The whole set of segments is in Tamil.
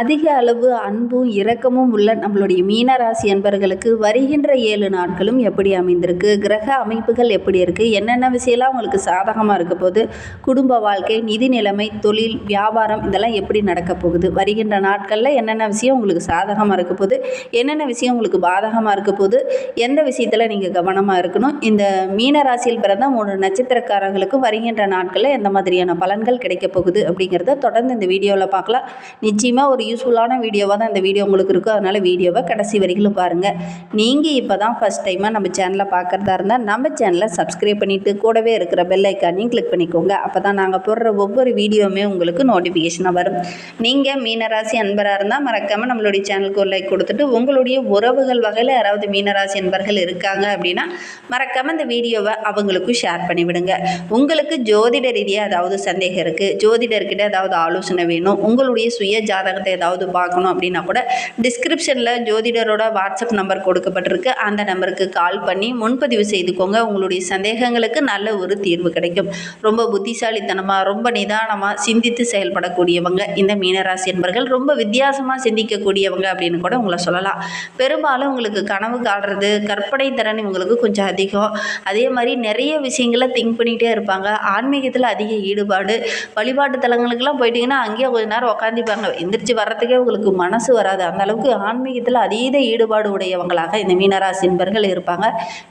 அதிக அளவு அன்பும் இரக்கமும் உள்ள நம்மளுடைய மீனராசி அன்பர்களுக்கு வருகின்ற 7 நாட்களும் எப்படி அமைந்திருக்கு, கிரக அமைப்புகள் எப்படி இருக்குது, என்னென்ன விஷயம்லாம் உங்களுக்கு சாதகமாக இருக்க போகுது, குடும்ப வாழ்க்கை, நிதி நிலைமை, தொழில், வியாபாரம் இதெல்லாம் எப்படி நடக்க போகுது, வருகின்ற நாட்களில் என்னென்ன விஷயம் உங்களுக்கு சாதகமாக இருக்க போகுது, என்னென்ன விஷயம் உங்களுக்கு பாதகமாக இருக்க போகுது, எந்த விஷயத்தில் நீங்கள் கவனமாக இருக்கணும், இந்த மீனராசியில் பிறந்த 3 நட்சத்திரக்காரர்களுக்கு வருகின்ற நாட்களில் எந்த மாதிரியான பலன்கள் கிடைக்க போகுது அப்படிங்கிறத தொடர்ந்து இந்த வீடியோவில் பார்க்கலாம். நிச்சயமாக ஒரு யூஸ்ஃபுல்லான வீடியோவாக தான் இந்த வீடியோ உங்களுக்கு இருக்கும். அதனால் வீடியோவை கடைசி வரைக்கும் பாருங்கள். நீங்கள் இப்போ தான் ஃபஸ்ட் டைமாக நம்ம சேனலை பார்க்குறதா இருந்தால் நம்ம சேனலை சப்ஸ்கிரைப் பண்ணிவிட்டு கூடவே இருக்கிற பெல் ஐக்கானையும் கிளிக் பண்ணிக்கோங்க. அப்போ தான் நாங்கள் போடுற ஒவ்வொரு வீடியோவுமே உங்களுக்கு நோட்டிஃபிகேஷனாக வரும். நீங்கள் மீனராசி அன்பராக இருந்தால் மறக்காமல் நம்மளுடைய சேனலுக்கு ஒரு லைக் கொடுத்துட்டு, உங்களுடைய உறவுகள் வகையில் யாராவது மீனராசி அன்பர்கள் இருக்காங்க அப்படின்னா மறக்காமல் இந்த வீடியோவை அவங்களுக்கும் ஷேர் பண்ணிவிடுங்க. உங்களுக்கு ஜோதிட ரீதியாக ஏதாவது சந்தேகம் இருக்குது, ஜோதிடர்கிட்ட ஏதாவது ஆலோசனை வேணும், உங்களுடைய சுய ஜாதகத்தை ஏதாவது பார்க்கணும் அப்படின்னா கூட டிஸ்கிரிப்ஷனில் ஜோதிடரோட வாட்ஸ்அப் நம்பர் கொடுக்கப்பட்டிருக்கு. அந்த நம்பருக்கு கால் பண்ணி முன்பதிவு செய்துக்கோங்க. உங்களுடைய சந்தேகங்களுக்கு நல்ல ஒரு தீர்வு கிடைக்கும். ரொம்ப புத்திசாலித்தனமாக, ரொம்ப நிதானமாக சிந்தித்து செயல்படக்கூடியவங்க இந்த மீனராசி என்பர்கள். ரொம்ப வித்தியாசமாக சிந்திக்கக்கூடியவங்க அப்படின்னு கூட உங்களை சொல்லலாம். பெரும்பாலும் உங்களுக்கு கனவு காடுறது, கற்பனை திறன் இவங்களுக்கு கொஞ்சம் அதிகம். அதே மாதிரி நிறைய விஷயங்களை திங்க் பண்ணிகிட்டே இருப்பாங்க. ஆன்மீகத்தில் அதிக ஈடுபாடு. வழிபாட்டு தலங்களுக்கெல்லாம் போயிட்டீங்கன்னா அங்கேயே கொஞ்ச நேரம் உட்காந்துப்பாங்க. எந்திரிச்சு வர்றதுக்கே உங்களுக்கு மனசு வராது. அந்த அளவுக்கு ஆன்மீகத்தில் அதீத ஈடுபாடு உடையவங்களாக இந்த மீனராசி என்பர்கள் இருப்பாங்க.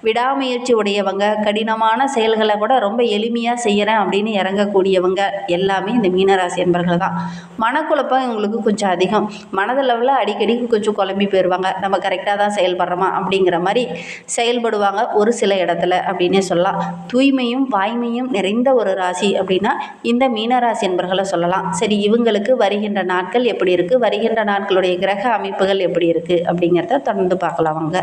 விடாமுயற்சி உடையவங்க, கடினமான செயல்களை கூட ரொம்ப எளிமையாக செய்கிறேன் அப்படின்னு இறங்கக்கூடியவங்க எல்லாமே இந்த மீனராசி என்பர்கள் தான். மனக்குழப்பம் இவங்களுக்கு கொஞ்சம் அதிகம். மனதளவில் அடிக்கடி கொஞ்சம் குழம்பி போயிடுவாங்க. நம்ம கரெக்டாக தான் செயல்படுறோமா அப்படிங்கிற மாதிரி செயல்படுவாங்க ஒரு சில இடத்துல அப்படின்னே சொல்லலாம். தூய்மையும் வாய்மையும் நிறைந்த ஒரு ராசி அப்படின்னா இந்த மீனராசி என்பர்களை சொல்லலாம். சரி, இவங்களுக்கு வருகின்ற நாட்கள் எப்படி இருக்குது, வருகின்ற நாட்களுடைய கிரக அமைப்புகள் எப்படி இருக்குது அப்படிங்கிறத தொடர்ந்து பார்க்கலாம் வாங்க.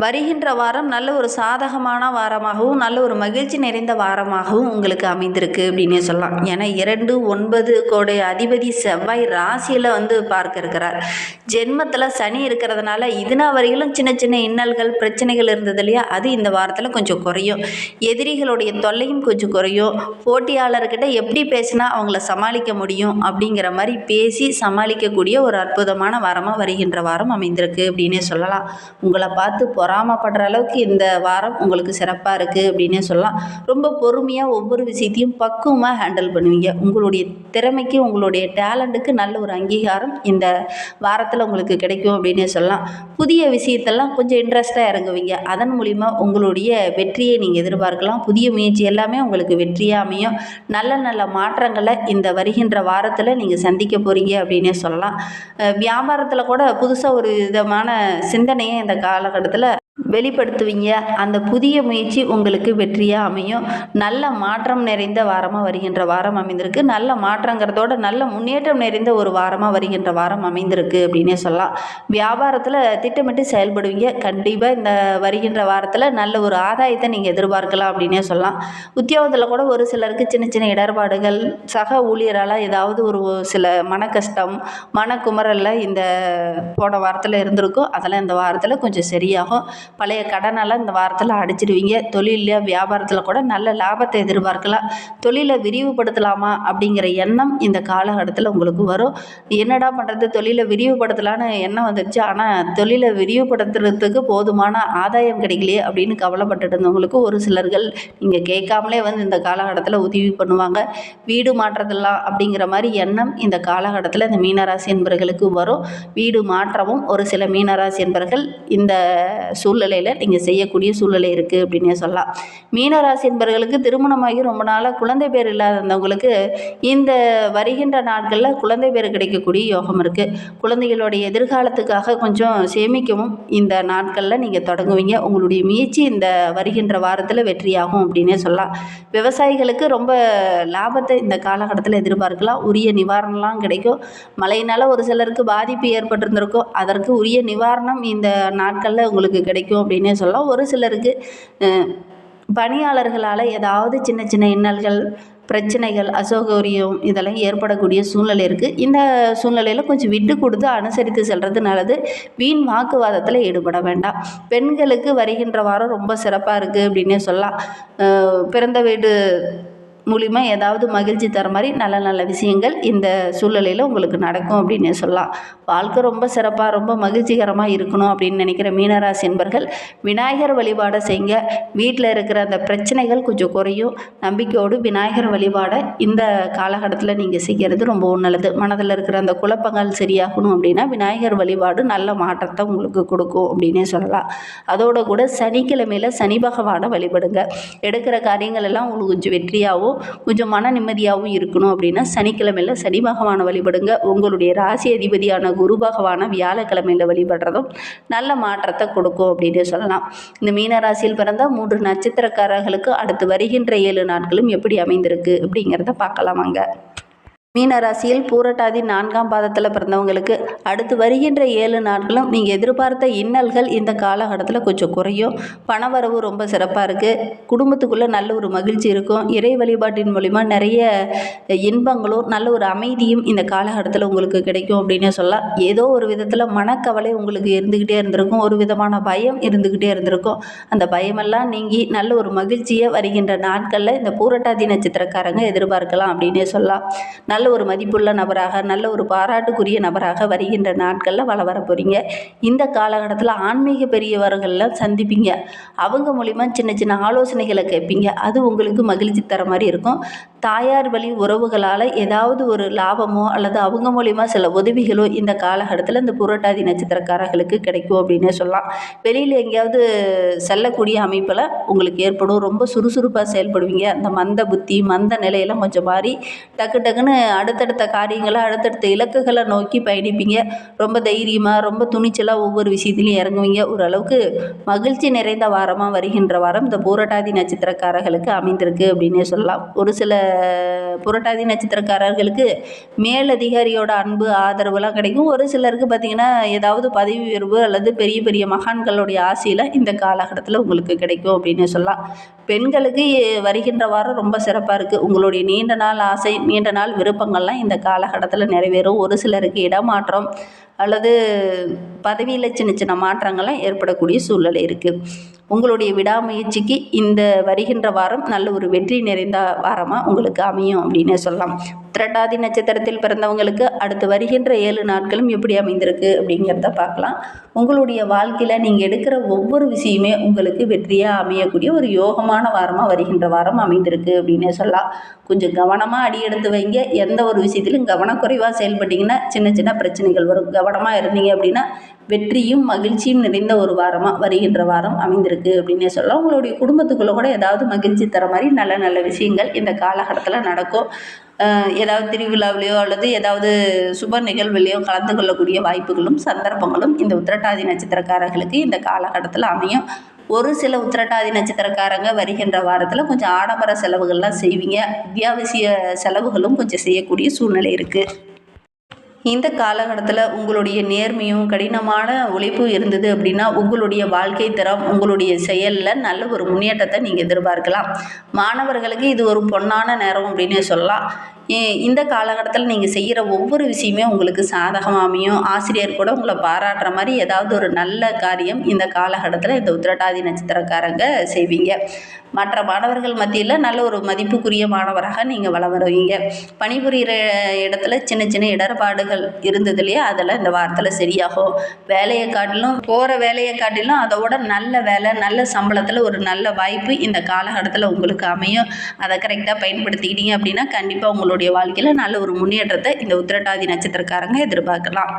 வருகின்ற வாரம் நல்ல ஒரு சாதகமான வாரமாகவும் நல்ல ஒரு மகிழ்ச்சி நிறைந்த வாரமாகவும் உங்களுக்கு அமைந்திருக்கு அப்படின்னே சொல்லலாம். ஏன்னா 2, 9 அதிபதி செவ்வாய் ராசியில் பார்க்க இருக்கிறார். ஜென்மத்தில் சனி இருக்கிறதுனால இதுனா வரையிலும் சின்ன சின்ன இன்னல்கள் பிரச்சனைகள் இருந்தது இல்லையா, அது இந்த வாரத்தில் கொஞ்சம் குறையும். எதிரிகளுடைய தொல்லையும் கொஞ்சம் குறையும். போட்டியாளர்கிட்ட எப்படி பேசினா அவங்கள சமாளிக்க முடியும் அப்படிங்கிற மாதிரி பேசி சமாளிக்கக்கூடிய ஒரு அற்புதமான வாரமாக வருகின்ற வாரம் அமைந்திருக்கு அப்படின்னே சொல்லலாம். உங்களை பார்த்து பொறாமப்படுற அளவுக்கு இந்த வாரம் உங்களுக்கு சிறப்பாக இருக்குது அப்படின்னே சொல்லலாம். ரொம்ப பொறுமையாக ஒவ்வொரு விஷயத்தையும் பக்குவமாக ஹேண்டில் பண்ணுவீங்க. உங்களுடைய திறமைக்கு, உங்களுடைய டேலண்ட்டுக்கு நல்ல ஒரு அங்கீகாரம் இந்த வாரத்தில் உங்களுக்கு கிடைக்கும் அப்படின்னே சொல்லலாம். புதிய விஷயத்தெல்லாம் கொஞ்சம் இன்ட்ரெஸ்டாக இறங்குவீங்க. அதன் மூலிமா உங்களுடைய வெற்றியை நீங்கள் எதிர்பார்க்கலாம். புதிய முயற்சி எல்லாமே உங்களுக்கு வெற்றியாக அமையும். நல்ல நல்ல மாற்றங்களை இந்த வருகின்ற வாரத்தில் நீங்கள் சந்திக்க போகிறீங்க அப்படின்னே சொல்லலாம். வியாபாரத்தில் கூட புதுசாக ஒரு விதமான சிந்தனையை இந்த காலகட்டத்தில் வெளிப்படுத்துவீங்க. அந்த புதிய முயற்சி உங்களுக்கு வெற்றியாக அமையும். நல்ல மாற்றம் நிறைந்த வாரமாக வருகின்ற வாரம் அமைந்திருக்கு. நல்ல மாற்றங்கிறதோட நல்ல முன்னேற்றம் நிறைந்த ஒரு வாரமாக வருகின்ற வாரம் அமைந்திருக்கு அப்படின்னே சொல்லலாம். வியாபாரத்தில் திட்டமிட்டு செயல்படுவீங்க. கண்டிப்பாக இந்த வருகின்ற வாரத்தில் நல்ல ஒரு ஆதாயத்தை நீங்கள் எதிர்பார்க்கலாம் அப்படின்னே சொல்லலாம். உத்தியோகத்தில் கூட ஒரு சிலருக்கு சின்ன சின்ன இடர்பாடுகள், சக ஊழியரால் ஏதாவது ஒரு சில மன கஷ்டம், மனக்குமரலில் இந்த போன வாரத்தில் இருந்திருக்கும். அதெல்லாம் இந்த வாரத்தில் கொஞ்சம் சரியாகும். பழைய கடனெல்லாம் இந்த வாரத்தில் அடிச்சிடுவீங்க. தொழிலில் வியாபாரத்தில் கூட நல்ல லாபத்தை எதிர்பார்க்கலாம். தொழிலை விரிவுபடுத்தலாமா அப்படிங்கிற எண்ணம் இந்த காலகட்டத்தில் உங்களுக்கு வரும். என்னடா பண்ணுறது, தொழிலை விரிவுபடுத்தலான்னு எண்ணம் வந்துடுச்சு, ஆனால் தொழிலை விரிவுபடுத்துறதுக்கு போதுமான ஆதாயம் கிடைக்கலையே அப்படின்னு கவலைப்பட்டுட்டு இருந்தவங்களுக்கு ஒரு சிலர்கள் நீங்கள் கேட்காமலே இந்த காலகட்டத்தில் உதவி பண்ணுவாங்க. வீடு மாற்றலாம் அப்படிங்கிற மாதிரி எண்ணம் இந்த காலகட்டத்தில் இந்த மீனராசி என்பவர்களுக்கு வரும். வீடு மாற்றமும் ஒரு சில மீனராசி என்பவர்கள் இந்த சூழ்நிலையில் நீங்கள் செய்யக்கூடிய சூழ்நிலை இருக்குது அப்படின்னே சொல்லலாம். மீனராசி என்பவர்களுக்கு திருமணமாகி ரொம்ப நாளாக குழந்தை பேர் இல்லாதவங்களுக்கு இந்த வருகின்ற நாட்களில் குழந்தை பேர் கிடைக்கக்கூடிய யோகம் இருக்குது. குழந்தைகளுடைய எதிர்காலத்துக்காக கொஞ்சம் சேமிக்கவும் இந்த நாட்களில் நீங்கள் தொடங்குவீங்க. உங்களுடைய முயற்சி இந்த வருகின்ற வாரத்தில் வெற்றியாகும் அப்படின்னே சொல்லலாம். விவசாயிகளுக்கு ரொம்ப லாபத்தை இந்த காலகட்டத்தில் எதிர்பார்க்கலாம். உரிய நிவாரணம்லாம் கிடைக்கும். மழையினால் ஒரு சிலருக்கு பாதிப்பு ஏற்பட்டிருந்திருக்கும். அதற்கு உரிய நிவாரணம் இந்த நாட்களில் உங்களுக்கு கிடைக்கும் அப்படின்னே சொல்லலாம். ஒரு சிலருக்கு பணியாளர்களால் ஏதாவது சின்ன சின்ன இன்னல்கள், பிரச்சனைகள், அசௌகரியம் இதெல்லாம் ஏற்படக்கூடிய சூழ்நிலை இருக்குது. இந்த சூழ்நிலையில் கொஞ்சம் விட்டு கொடுத்து அனுசரித்து செல்வது நல்லது. வீண் வாக்குவாதத்தில் ஈடுபட வேண்டாம். பெண்களுக்கு வருகின்ற வாரம் ரொம்ப சிறப்பாக இருக்குது அப்படின்னே சொல்லலாம். பிறந்த வீடு மூலிமா ஏதாவது மகிழ்ச்சி தர மாதிரி நல்ல நல்ல விஷயங்கள் இந்த சூழ்நிலையில் உங்களுக்கு நடக்கும் அப்படின்னு சொல்லலாம். வாழ்க்கை ரொம்ப சிறப்பாக ரொம்ப மகிழ்ச்சிகரமாக இருக்கணும் அப்படின்னு நினைக்கிற மீனராசி என்பர்கள் விநாயகர் வழிபாடை செய்யுங்க. வீட்டில் இருக்கிற அந்த பிரச்சனைகள் கொஞ்சம் குறையும். நம்பிக்கையோடு விநாயகர் வழிபாடை இந்த காலகட்டத்தில் நீங்கள் செய்கிறது ரொம்பவும் நல்லது. மனதில் இருக்கிற அந்த குழப்பங்கள் சரியாகணும் அப்படின்னா விநாயகர் வழிபாடு நல்ல மாற்றத்தை உங்களுக்கு கொடுக்கும் அப்படின்னே சொல்லலாம். அதோட கூட சனிக்கிழமையில் சனி பகவானை வழிபடுங்க. எடுக்கிற காரியங்கள் எல்லாம் உங்களுக்கு கொஞ்சம் வெற்றியாகவும் கொஞ்சம் மன நிம்மதியாகவும் இருக்கணும் அப்படின்னா சனிக்கிழமையில் சனி பகவானை வழிபடுங்க. உங்களுடைய ராசி அதிபதியான குரு பகவானை வியாழக்கிழமையில் வழிபடுறதும் நல்ல மாற்றத்தை கொடுக்கும் அப்படின்னு சொல்லலாம். இந்த மீன ராசியில் பிறந்த 3 நட்சத்திரக்காரர்களுக்கு அடுத்து வருகின்ற 7 நாட்களும் எப்படி அமைந்திருக்கு அப்படிங்கிறத பார்க்கலாமாங்க. மீனராசியில் பூரட்டாதி 4ஆம் பாதத்தில் பிறந்தவங்களுக்கு அடுத்து வருகின்ற 7 நாட்களும் நீங்கள் எதிர்பார்த்த இன்னல்கள் இந்த காலகட்டத்தில் கொஞ்சம் குறையும். பணவரவு ரொம்ப சிறப்பாக இருக்குது. குடும்பத்துக்குள்ளே நல்ல ஒரு மகிழ்ச்சி இருக்கும். இறை வழிபாட்டின் மூலிமா நிறைய இன்பங்களும் நல்ல ஒரு அமைதியும் இந்த காலகட்டத்தில் உங்களுக்கு கிடைக்கும் அப்படின்னு சொல்லலாம். ஏதோ ஒரு விதத்தில் மனக்கவலை உங்களுக்கு இருந்துக்கிட்டே இருந்திருக்கும். ஒரு விதமான பயம் இருந்துக்கிட்டே இருந்திருக்கும். அந்த பயமெல்லாம் நீங்கி நல்ல ஒரு மகிழ்ச்சியை வருகின்ற நாட்களில் இந்த பூரட்டாதி நட்சத்திரக்காரங்க எதிர்பார்க்கலாம் அப்படின்னே சொல்லலாம். நல்ல ஒரு மதிப்புள்ள நபராக நல்ல ஒரு பாராட்டுக்குரிய நபராக வருகின்ற நாட்களில் வர போகிறீங்க. இந்த காலகட்டத்தில் ஆன்மீக பெரியவர்கள்லாம் சந்திப்பீங்க. அவங்க மூலிமா சின்ன சின்ன ஆலோசனைகளை கேட்பீங்க. அது உங்களுக்கு மகிழ்ச்சி தர மாதிரி இருக்கும். தாயார் வழி உறவுகளால் ஏதாவது ஒரு லாபமோ அல்லது அவங்க மூலிமா சில உதவிகளோ இந்த காலகட்டத்தில் இந்த புரட்டாதி நட்சத்திரக்காரர்களுக்கு கிடைக்கும் அப்படின்னே சொல்லலாம். வெளியில் எங்கேயாவது செல்லக்கூடிய அமைப்பில் உங்களுக்கு ஏற்படும். ரொம்ப சுறுசுறுப்பாக செயல்படுவீங்க. அந்த மந்த புத்தி மந்த நிலையெல்லாம் கொஞ்சம் மாறி டக்குன்னு அடுத்தடுத்த காரியங்களை அடுத்தடுத்த இலக்குகளை நோக்கி பயணிப்பீங்க. ரொம்ப தைரியமாக ரொம்ப துணிச்சலாக ஒவ்வொரு விஷயத்துலையும் இறங்குவீங்க. ஓரளவுக்கு மகிழ்ச்சி நிறைந்த வாரமாக வருகின்ற வாரம் இந்த பூரட்டாதி நட்சத்திரக்காரர்களுக்கு அமைந்திருக்கு அப்படின்னே சொல்லலாம். ஒரு சில புரட்டாதி நட்சத்திரக்காரர்களுக்கு மேலதிகாரியோட அன்பு ஆதரவுலாம் கிடைக்கும். ஒரு சிலருக்கு பார்த்திங்கன்னா ஏதாவது பதவி உயர்வு அல்லது பெரிய பெரிய மகான்களுடைய ஆசையில் இந்த காலகட்டத்தில் உங்களுக்கு கிடைக்கும் அப்படின்னு சொல்லலாம். பெண்களுக்கு வருகின்ற வாரம் ரொம்ப சிறப்பாக இருக்குது. உங்களுடைய நீண்ட நாள் ஆசை நீண்ட நாள் விருப்பங்கள்லாம் இந்த காலகட்டத்தில் நிறைவேறும். ஒரு சிலருக்கு இடமாற்றம் அல்லது பதவியில் சின்ன சின்ன மாற்றங்கள்லாம் ஏற்படக்கூடிய சூழ்நிலை இருக்குது. உங்களுடைய விடாமுயற்சிக்கு இந்த வருகின்ற வாரம் நல்ல ஒரு வெற்றி நிறைந்த வாரமாக உங்களுக்கு அமையும் அப்படின்னு சொல்லலாம். உத்திரட்டாதி நட்சத்திரத்தில் பிறந்தவங்களுக்கு அடுத்து வருகின்ற 7 நாட்களும் எப்படி அமைந்திருக்கு அப்படிங்கிறத பார்க்கலாம். உங்களுடைய வாழ்க்கையில் நீங்கள் எடுக்கிற ஒவ்வொரு விஷயமே உங்களுக்கு வெற்றியாக அமையக்கூடிய ஒரு யோகமான வாரமாக வருகின்ற வாரம் அமைந்திருக்கு அப்படின்னு சொல்லலாம். கொஞ்சம் கவனமாக அடி எடுத்து வைங்க. எந்த ஒரு விஷயத்திலும் கவனக்குறைவாக செயல்பட்டிங்கன்னா சின்ன சின்ன பிரச்சனைகள் வரும். கவனமாக இருந்தீங்க அப்படின்னா வெற்றியும் மகிழ்ச்சியும் நிறைந்த ஒரு வாரமாக வருகின்ற வாரம் அமைந்திருக்கு அப்படின்னே சொல்லலாம். உங்களுடைய குடும்பத்துக்குள்ளே கூட ஏதாவது மகிழ்ச்சி தர மாதிரி நல்ல நல்ல விஷயங்கள் இந்த காலகட்டத்தில் நடக்கும். ஏதாவது திருவிழாவிலையோ அல்லது ஏதாவது சுப நிகழ்வுலையோ கலந்து கொள்ளக்கூடிய வாய்ப்புகளும் சந்தர்ப்பங்களும் இந்த உத்திரட்டாதி நட்சத்திரக்காரர்களுக்கு இந்த காலகட்டத்தில் அமையும். ஒரு சில உத்திரட்டாதி நட்சத்திரக்காரங்க வருகின்ற வாரத்தில் கொஞ்சம் ஆடம்பர செலவுகள்லாம் செய்வீங்க. அத்தியாவசிய செலவுகளும் கொஞ்சம் செய்யக்கூடிய சூழ்நிலை இருக்குது. இந்த காலகட்டத்தில் உங்களுடைய நேர்மையும் கடினமான உழைப்பும் இருந்தது அப்படின்னா உங்களுடைய வாழ்க்கை தரம் உங்களுடைய செயலில் நல்ல ஒரு முன்னேற்றத்தை நீங்கள் எதிர்பார்க்கலாம். மாணவர்களுக்கு இது ஒரு பொன்னான நேரம் அப்படின்னே சொல்லலாம். இந்த காலகட்டத்தில் நீங்கள் செய்கிற ஒவ்வொரு விஷயமே உங்களுக்கு சாதகமாக அமையும். ஆசிரியர் கூட உங்களை பாராட்டுற மாதிரி ஏதாவது ஒரு நல்ல காரியம் இந்த காலகட்டத்தில் இந்த உத்திரட்டாதி நட்சத்திரக்காரங்க செய்வீங்க. மற்ற மாணவர்கள் மத்தியில் நல்ல ஒரு மதிப்புக்குரிய மாணவராக நீங்கள் வளம் வருவீங்க. பணிபுரிகிற இடத்துல சின்ன சின்ன இடர்பாடுகள் இருந்தது இல்லையா, அதெல்லாம் இந்த வாரத்தில் சரியாகும். வேலையை காட்டிலும் அதோட நல்ல வேலை நல்ல சம்பளத்தில் ஒரு நல்ல வாய்ப்பு இந்த காலகட்டத்தில் உங்களுக்கு அமையும். அதை கரெக்டாக பயன்படுத்திக்கிட்டீங்க அப்படின்னா கண்டிப்பாக உங்களுடைய வாழ்க்கையில் நல்ல ஒரு முன்னேற்றத்தை இந்த உத்திரட்டாதி நட்சத்திரக்காரங்க எதிர்பார்க்கலாம்.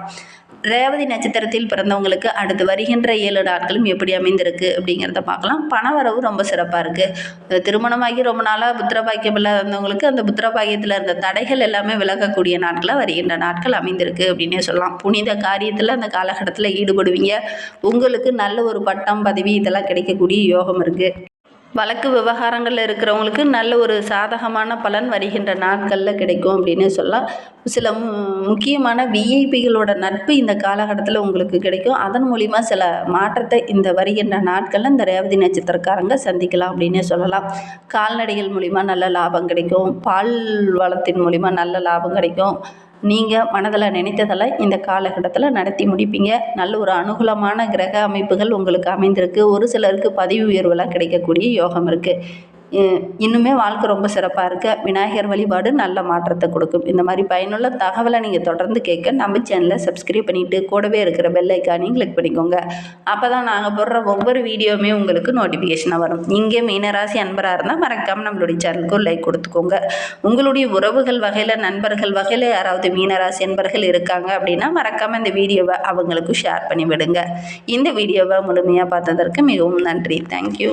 ரேவதி நட்சத்திரத்தில் பிறந்தவங்களுக்கு அடுத்து வருகின்ற 7 நாட்களும் எப்படி அமைந்திருக்கு அப்படிங்கிறத பார்க்கலாம். பணவரவு ரொம்ப சிறப்பாக இருக்குது. திருமணமாகி ரொம்ப நாளாக புத்திரபாக்கியம் இல்லாதவங்களுக்கு அந்த புத்திரபாக்கியத்தில் இருந்த தடைகள் எல்லாமே விலகக்கூடிய நாட்களாக வருகின்ற நாட்கள் அமைந்திருக்கு அப்படின்னே சொல்லலாம். புனித காரியத்தில் அந்த காலகட்டத்தில் ஈடுபடுவீங்க. உங்களுக்கு நல்ல ஒரு பட்டம் பதவி இதெல்லாம் கிடைக்கக்கூடிய யோகம் இருக்குது. வழக்கு விவகாரங்களில் இருக்கிறவங்களுக்கு நல்ல ஒரு சாதகமான பலன் வருகின்ற நாட்களில் கிடைக்கும் அப்படின்னு சொல்லலாம். சில முக்கியமான விஐபிகளோட நட்பு இந்த காலகட்டத்தில் உங்களுக்கு கிடைக்கும். அதன் மூலிமா சில மாற்றத்தை இந்த வருகின்ற நாட்களில் இந்த ரேவதி நட்சத்திரக்காரங்க சந்திக்கலாம் அப்படின்னே சொல்லலாம். கால்நடைகள் மூலிமா நல்ல லாபம் கிடைக்கும். பால் வளத்தின் மூலிமா நல்ல லாபம் கிடைக்கும். நீங்கள் மனதில் நினைத்ததெல்லாம் இந்த காலகட்டத்தில் நடத்தி முடிப்பீங்க. நல்ல ஒரு அனுகூலமான கிரக அமைப்புகள் உங்களுக்கு அமைந்திருக்கு. ஒரு சிலருக்கு பதவி உயர்வெல்லாம் கிடைக்கக்கூடிய யோகம் இருக்குது. இன்னுமே வாழ்க்கை ரொம்ப சிறப்பாக இருக்க விநாயகர் வழிபாடு நல்ல மாற்றத்தை கொடுக்கும். இந்த மாதிரி பயனுள்ள தகவலை நீங்கள் தொடர்ந்து கேட்க நம்ம சேனலை சப்ஸ்கிரைப் பண்ணிவிட்டு கூடவே இருக்கிற பெல் ஐக்கானையும் கிளிக் பண்ணிக்கோங்க. அப்போ தான் நாங்கள் போடுற ஒவ்வொரு வீடியோவுமே உங்களுக்கு நோட்டிஃபிகேஷனாக வரும். நீங்கள் மீனராசி அன்பராக இருந்தால் மறக்காமல் நம்மளுடைய சேனலுக்கு லைக் கொடுத்துக்கோங்க. உங்களுடைய உறவுகள் வகையில் நண்பர்கள் வகையில் யாராவது மீனராசி அன்பர்கள் இருக்காங்க அப்படின்னா மறக்காமல் இந்த வீடியோவை அவங்களுக்கும் ஷேர் பண்ணி விடுங்க. இந்த வீடியோவை முழுமையாக பார்த்ததற்கு மிகவும் நன்றி. தேங்க்யூ.